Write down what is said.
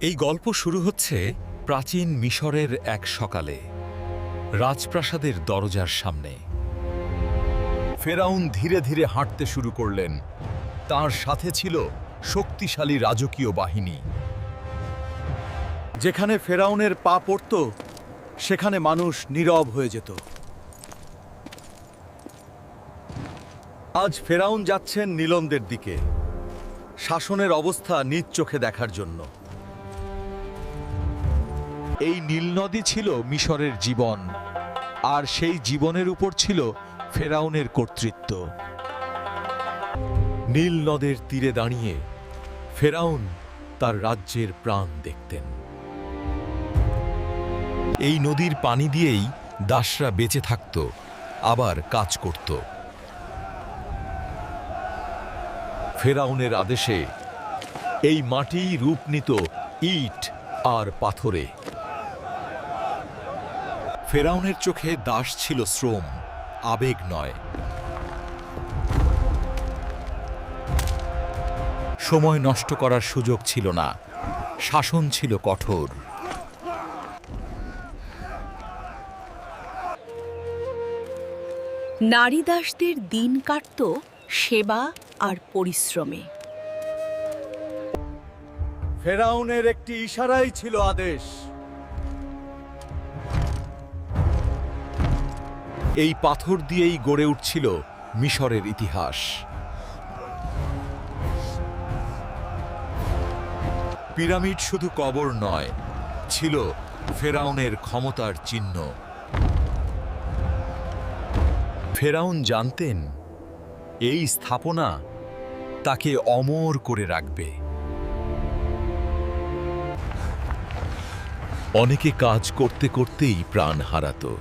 এই গল্প শুরু হচ্ছে প্রাচীন মিশরের এক সকালে রাজপ্রাসাদের দরজার সামনে। ফেরাউন ধীরে ধীরে হাঁটতে শুরু করলেন। তার সাথে ছিল শক্তিশালী রাজকীয় বাহিনী। যেখানে ফেরাউনের পা পড়ত সেখানে মানুষ নীরব হয়ে যেত। আজ ফেরাউন যাচ্ছেন নীলনদের দিকে, শাসনের অবস্থা নিজ চোখে দেখার জন্য। এই নীল নদী ছিল মিশরের জীবন, আর সেই জীবনের উপর ছিল ফেরাউনের কর্তৃত্ব। নীল নদের তীরে দাঁড়িয়ে ফেরাউন তার রাজ্যের প্রাণ দেখতেন। এই নদীর পানি দিয়েই দাসরা বেঁচে থাকত, আবার কাজ করত। ফেরাউনের আদেশে এই মাটি রূপ নিত ইট আর পাথরে। ফেরাউনের চোখে দাস ছিল শ্রম, আবেগ নয়। সময় নষ্ট করার সুযোগ ছিল না, শাসন ছিল কঠোর। নারী দাসদের দিন কাটত সেবা আর পরিশ্রমে। ফেরাউনের একটি ইশারাই ছিল আদেশ। এই পাথর দিয়েই গড়ে উঠছিল মিশরের ইতিহাস। পিরামিড শুধু কবর নয়, ছিল ফেরাউনের ক্ষমতার চিহ্ন। ফেরাউন জানতেন এই স্থাপনা তাকে অমর করে রাখবে। অনেকে কাজ করতে করতেই প্রাণ হারাতো।